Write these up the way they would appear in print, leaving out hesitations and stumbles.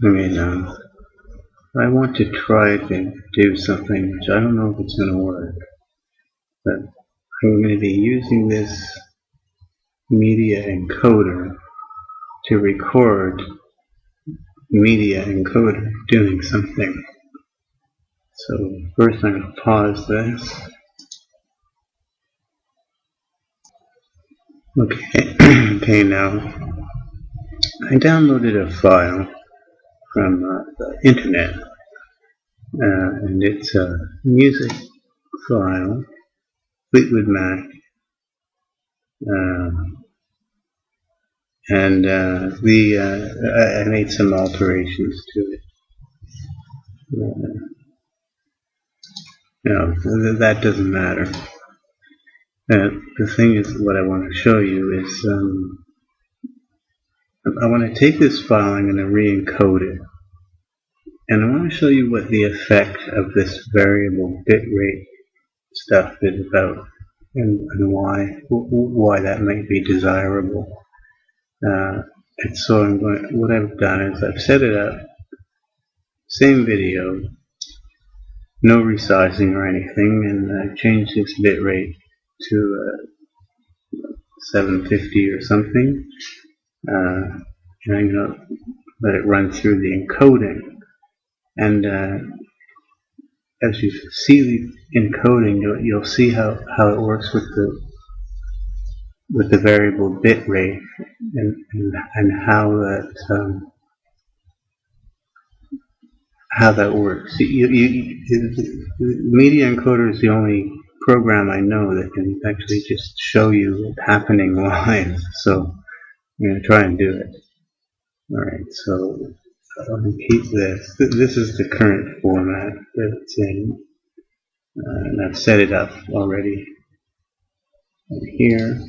I mean, I want to try to do something which I don't know if it's going to work, but I'm going to be using this media encoder to record media encoder doing something. So first I'm going to pause this. Okay, okay, now I downloaded a file from the internet, and it's a music file, Fleetwood Mac, and I made some alterations to it. That doesn't matter. The thing is, what I want to show you is, I want to take this file, I'm going to re-encode it, and I want to show you what the effect of this variable bitrate stuff is about, and why that might be desirable. And so what I've done is I've set it up, same video, no resizing or anything, and I've changed its bitrate to 750 or something, and I'm going to let it run through the encoding, and as you see the encoding, you'll see how it works with the variable bit rate, and how that works. The media encoder is the only program I know that can actually just show you what's happening live. So I'm going to try and do it. Alright, so I'm going to keep this. This is the current format that it's in, and I've set it up already. And here,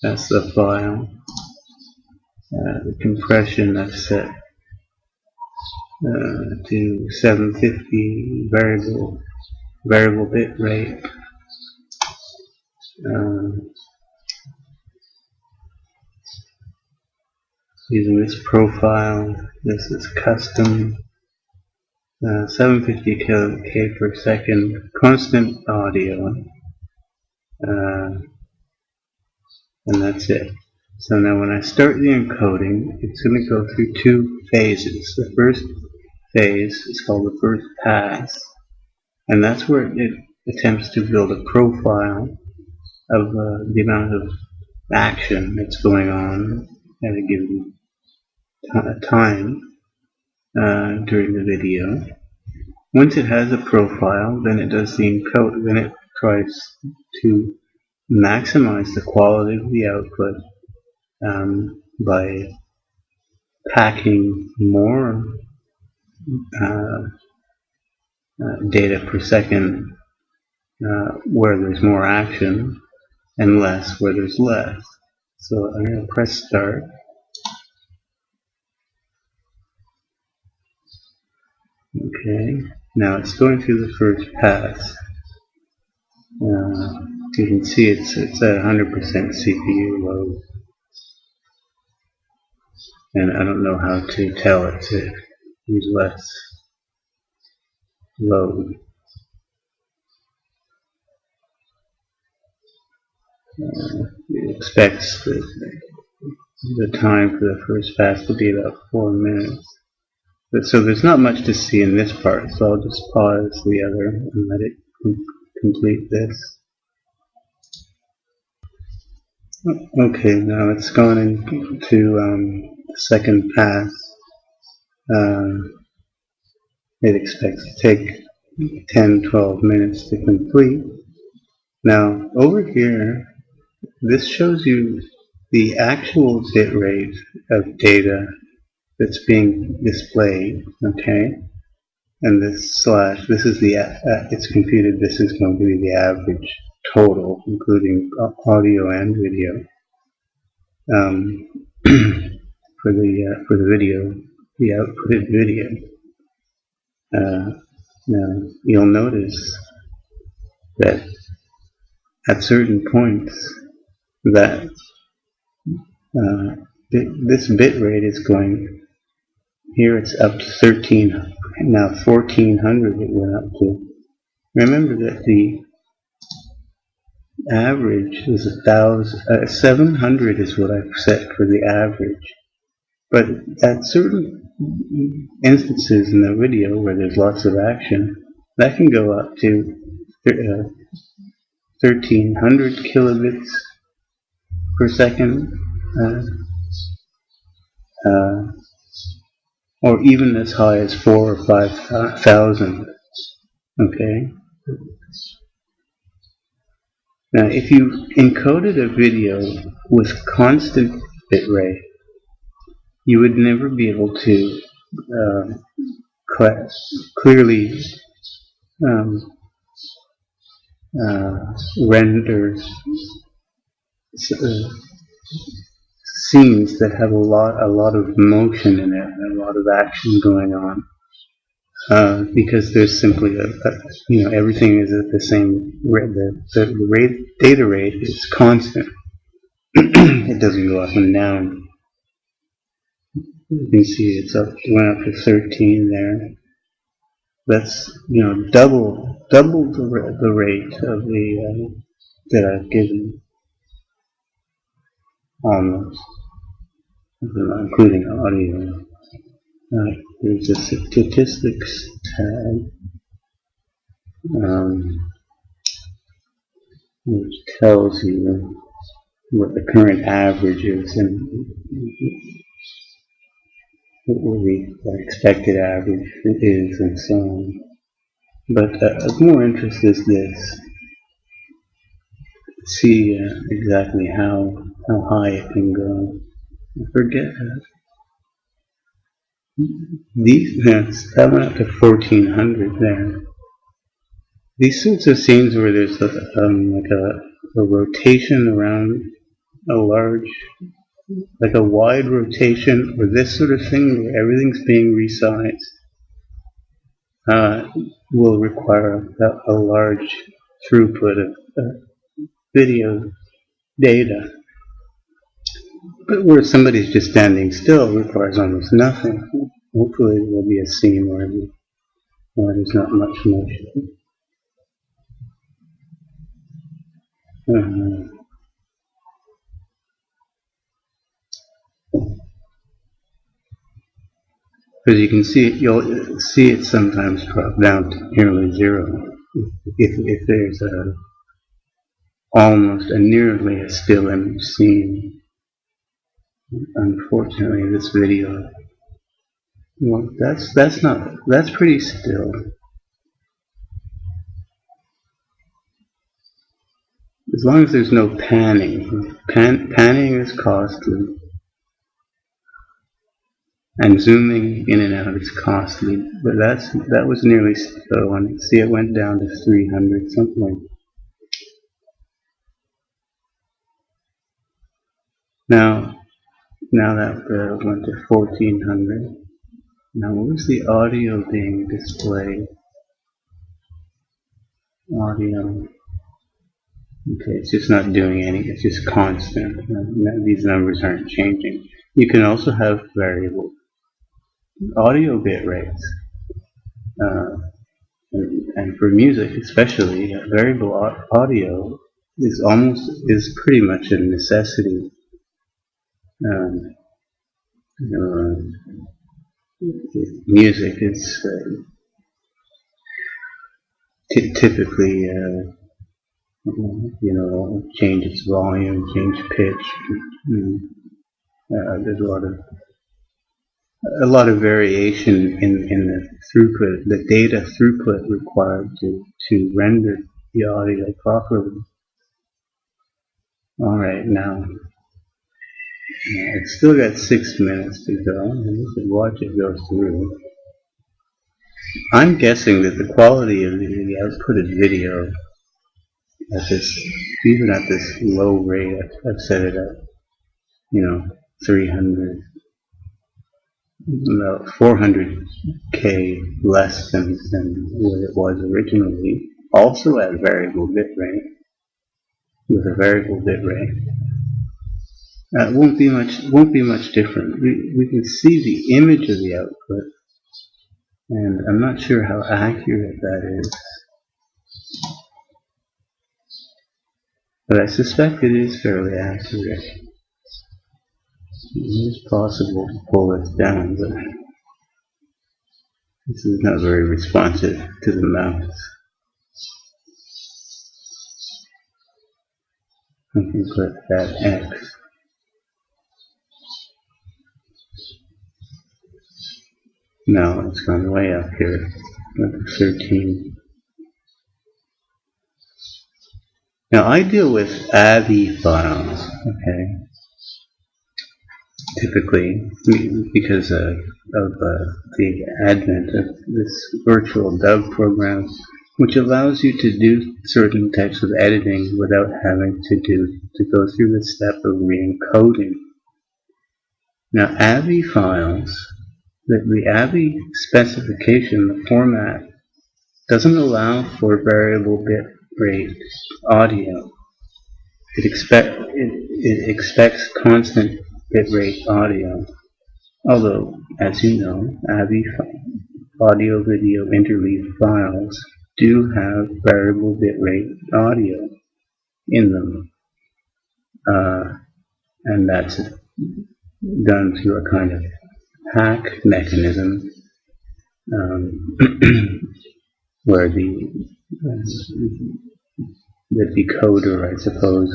that's the file. The compression I've set to 750 variable bit rate. Using this profile, this is custom, 750 k per second, constant audio, and that's it. So now when I start the encoding, it's going to go through two phases. The first phase is called the first pass, and that's where it attempts to build a profile of the amount of action that's going on at a given time during the video. Once it has a profile, then it does the encode. Then it tries to maximize the quality of the output by packing more data per second where there's more action, and less where there's less. So I'm going to press start. Okay, now it's going through the first pass. You can see it's at 100% CPU load, and I don't know how to tell it to use less load. It expects the time for the first pass to be about 4 minutes. So there's not much to see in this part, so I'll just pause the other and let it complete this. Okay, now it's gone into the second pass. It expects to take 10-12 minutes to complete. Now over here, this shows you the actual bit rate of data that's being displayed, okay? And this slash, this is the, it's computed, this is going to be the average total, including audio and video, for the video, the outputted video. Now, you'll notice that at certain points that this bit rate is going here it's up to 13, now 1400 it went up to. Remember that the average is 700 is what I've set for the average. But at certain instances in the video where there's lots of action, that can go up to 1300 kilobits per second, or even as high as 4,000 or 5,000. Okay. Now, if you encoded a video with constant bit rate, you would never be able to clearly render scenes that have a lot of motion in it and a lot of action going on, because there's simply everything is at the same rate. The data rate is constant. It doesn't go up and down. You can see went up to 13 there. That's double the rate of the that I've given, almost, including audio. There's a statistics tab, which tells you what the current average is and what the expected average is, and so on. But of more interest is this. See exactly how high it can go. I forget that went up to 1400 there. These sorts of scenes where there's like a rotation around a large, like a wide rotation, or this sort of thing where everything's being resized, will require a large throughput of video data. But where somebody's just standing still requires almost nothing. Hopefully there will be a scene where there's not much motion. Because you can see it, you'll see it sometimes drop down to nearly zero if there's almost nearly a still image scene. Unfortunately, this video, well, that's pretty still. As long as there's no panning. Panning is costly, and zooming in and out is costly. But that was nearly still. And see, it went down to 300 something. Now that went to 1400. Now, where's the audio being displayed? Audio. Okay, it's just not doing anything. It's just constant. These numbers aren't changing. You can also have variable audio bit rates. And for music especially, variable audio is pretty much a necessity. Music is typically change its volume, change pitch. There's a lot of variation in the throughput, the data throughput required to render the audio properly. All right, now it's still got 6 minutes to go, and we can watch it go through. I'm guessing that the quality of the outputted video even at this low rate, I've set it at 300, about 400K less than what it was originally, also at variable bit rate, with a variable bit rate. Won't be much different. We can see the image of the output, and I'm not sure how accurate that is, but I suspect it is fairly accurate. It is possible to pull this down, but this is not very responsive to the mouse. I can click that X. No, it's gone way up here. Number 13. Now I deal with AVI files, okay? Typically, because of the advent of this virtual dub program, which allows you to do certain types of editing without having to go through the step of re-encoding. Now, AVI files, the AVI specification, the format, doesn't allow for variable bit rate audio. It expects constant bitrate audio, although, as you know, AVI audio video interleaved files do have variable bitrate audio in them, and that's done through a kind of hack mechanism where the decoder, I suppose,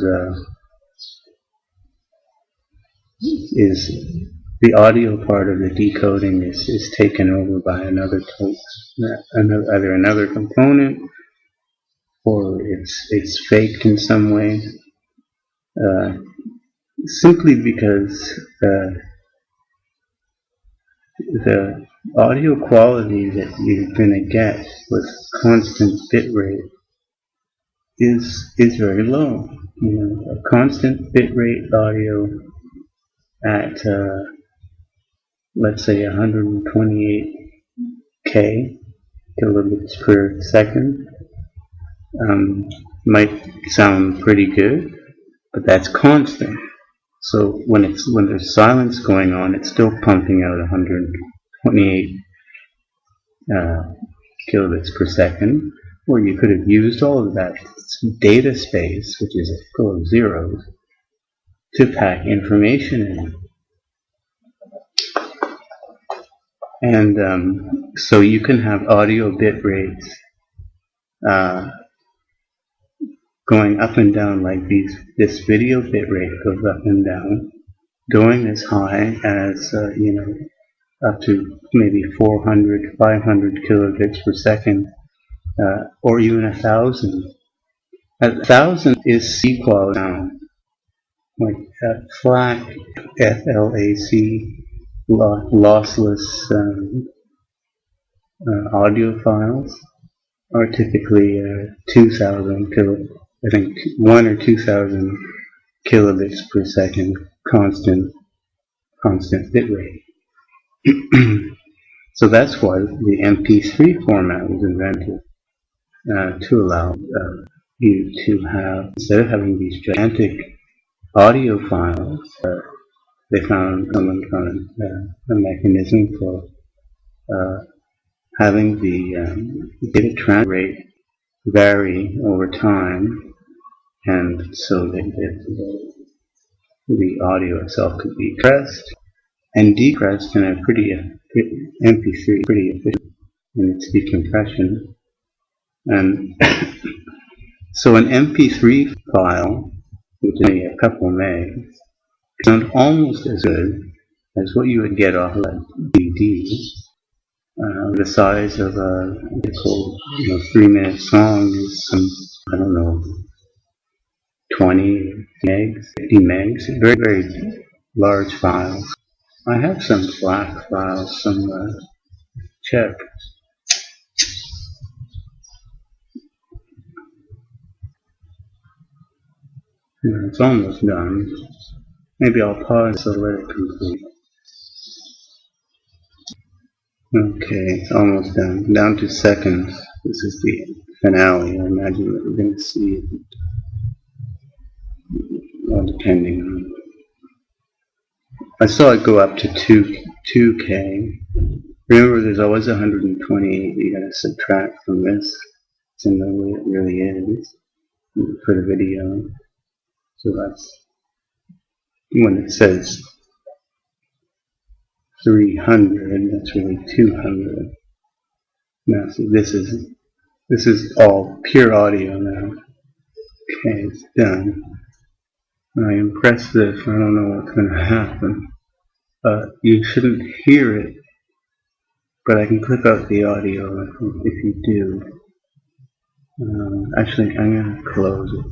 is the audio part of the decoding is taken over by another either another component, or it's faked in some way, simply because the audio quality that you're going to get with constant bitrate is very low. You know, a constant bitrate audio at let's say 128K kilobits per second might sound pretty good, but that's constant. So when there's silence going on, it's still pumping out 128 kilobits per second, where you could have used all of that data space, which is full of zeros, to pack information in. And so you can have audio bit rates going up and down like these. This video bit rate goes up and down, going as high as up to maybe 400, 500 kilobits per second, or even 1,000. 1,000 is C quality sound, like FLAC, FLAC, lossless audio files are typically 2,000 I think 1 or 2,000 kilobits per second constant bitrate. So that's why the MP3 format was invented, to allow you to have, instead of having these gigantic audio files, someone found a mechanism for having the data transfer rate vary over time, and so that the audio itself could be compressed and decompressed in a MP3 pretty efficient in its decompression. And so an MP3 file, which is only a couple megs, sound almost as good as what you would get off of a DVD. The size of a typical 3-minute song is some, I don't know, 20 megs, 50 megs, very, very large files. I have some FLAC files, some check. It's almost done. Maybe I'll pause to let it complete. Okay, it's almost done. Down to seconds. This is the finale. I imagine that we're going to see it. Well, depending on I saw it go up to 2K. Remember, there's always 128 you gotta subtract from this to know what it really is for the video. So that's when it says 300, that's really 200. Now, see, this is all pure audio now. Okay, it's done. When I press this, I don't know what's going to happen. You shouldn't hear it, but I can clip out the audio if you do. Actually, I'm going to close it.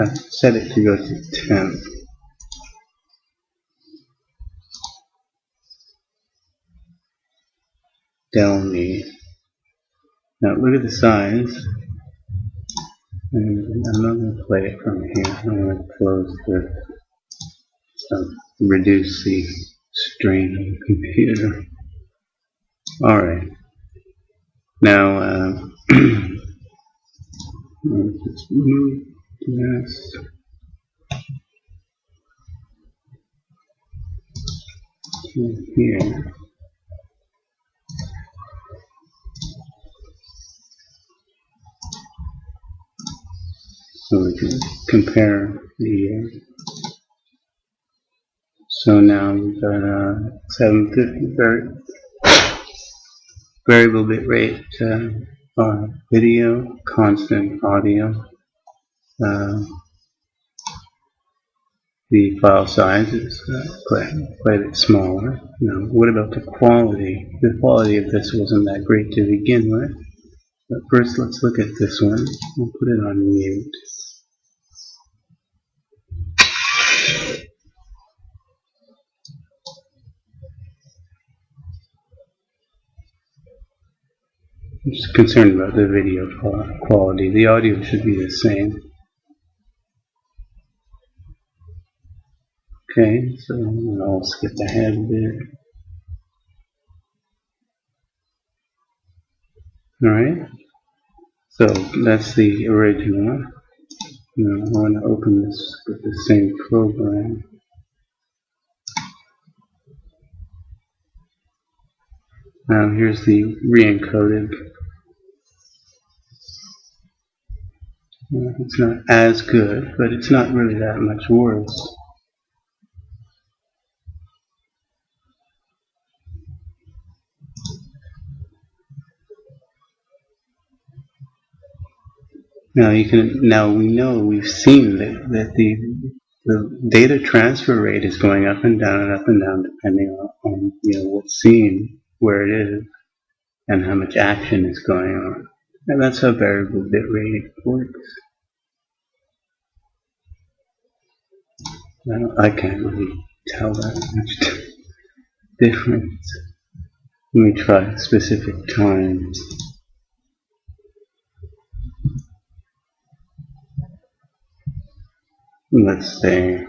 I set it to go to 10. Down me. Now look at the size. And I'm not going to play it from here. I'm going to close reduce the strain on the computer. Alright. Now, let's just move this. To here. So we can compare the so now we've got 750 variable bit rate video, constant audio. The file size is quite a bit smaller. Now, what about the quality? The quality of this wasn't that great to begin with. But first, let's look at this one. We'll put it on mute. I'm just concerned about the video quality. The audio should be the same. Okay, so I'll skip ahead a bit. Alright, so that's the original. Now I want to open this with the same program. Now here's the re-encoded. It's not as good, but it's not really that much worse. Now we know we've seen that the data transfer rate is going up and down depending on what's seen, where it is, and how much action is going on. And that's how variable bit rate works. I can't really tell that much difference. Let me try specific times. Let's say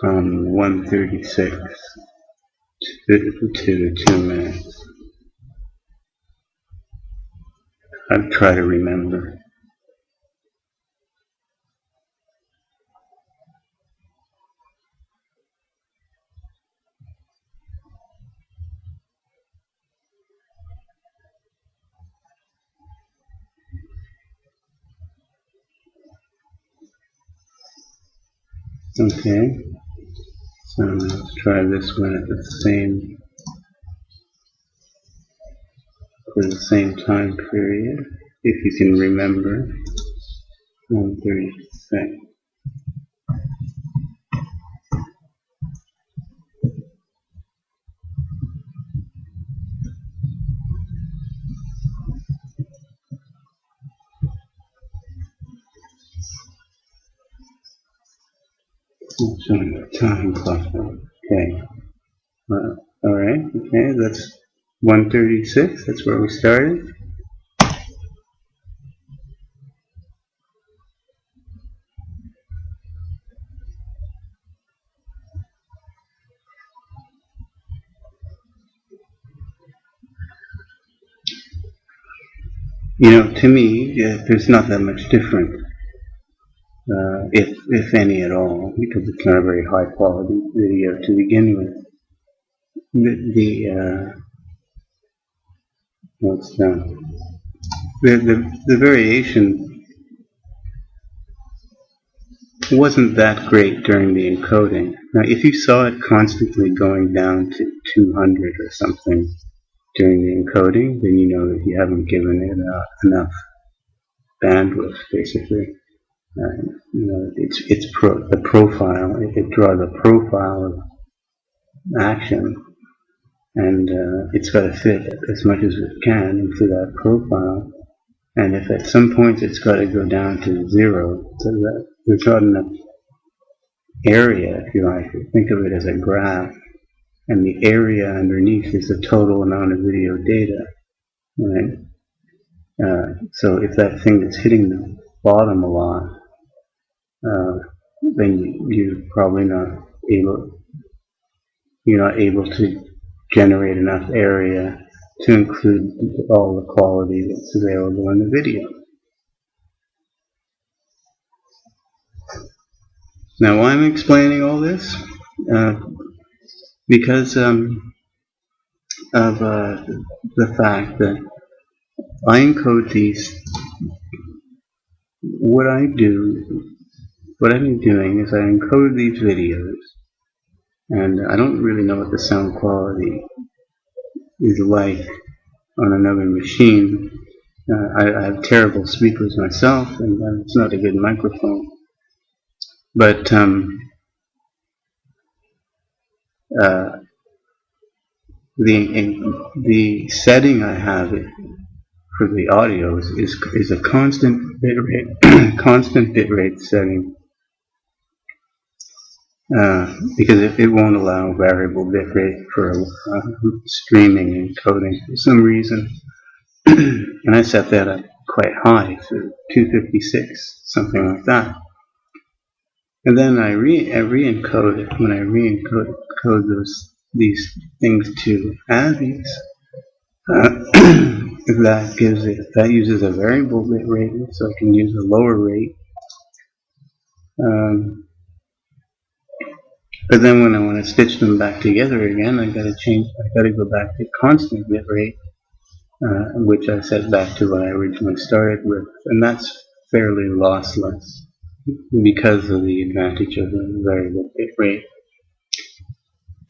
from 1:36 to 2 minutes. I'll try to remember. Okay, so let's try this one at for the same time period, if you can remember. 1:36. Showing the time clock. Okay. Alright, okay, that's 1:36, that's where we started. To me, there's not that much different, if any at all, because it's not a very high quality video to begin with. The variation wasn't that great during the encoding. Now, if you saw it constantly going down to 200 or something during the encoding, then you know that you haven't given it enough bandwidth, basically. It's the profile. It draws a profile of action, and it's got to fit as much as it can into that profile. And if at some points it's got to go down to 0, so that there's not enough area, if you like. Think of it as a graph, and the area underneath is the total amount of video data, right? So if that thing is hitting the bottom a lot, then you're probably not able to generate enough area to include all the quality that's available in the video. Now, why I'm explaining all this? Because of the fact that I encode these. What I've been doing is I encode these videos, and I don't really know what the sound quality is like on another machine. I have terrible speakers myself, and it's not a good microphone. But the setting I have for the audio is a constant bitrate setting, because it won't allow variable bitrate for streaming encoding for some reason. And I set that up quite high, so 256, something like that. And then I re-encode it. When I re-encode these things to AVIs, that uses a variable bit rate, so I can use a lower rate. But then when I want to stitch them back together again, I got to go back to constant bit rate, which I set back to what I originally started with, and that's fairly lossless because of the advantage of the variable bit rate.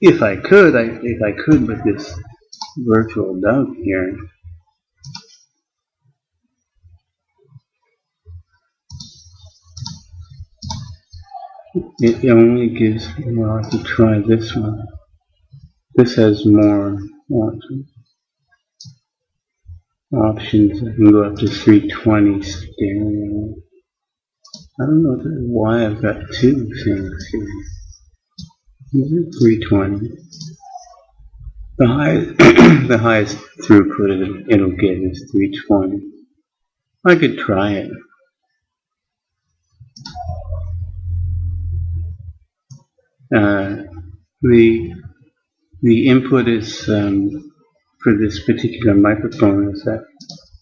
If I could with this virtual dub here, it only gives, well, I could try this one. This has more options. I can go up to 320 stereo. I don't know why I've got two things here. Is it 320? The highest throughput it'll get is 320. I could try it. The input is for this particular microphone is at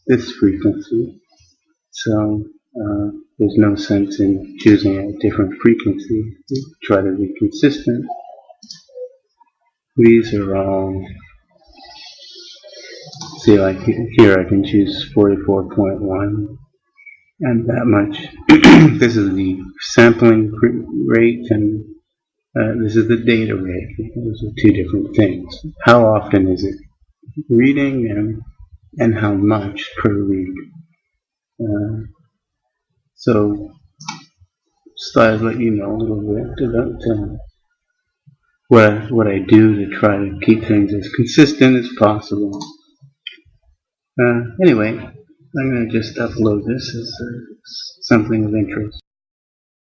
this frequency, so there's no sense in choosing a different frequency. Try to be consistent. These are all, see, like here I can choose 44.1 and that much. This is the sampling rate, and this is the data rate. Those are two different things. How often is it reading, and how much per read. So just thought I'd let you know a little bit about what I do to try to keep things as consistent as possible. Anyway, I'm going to just upload this as something of interest.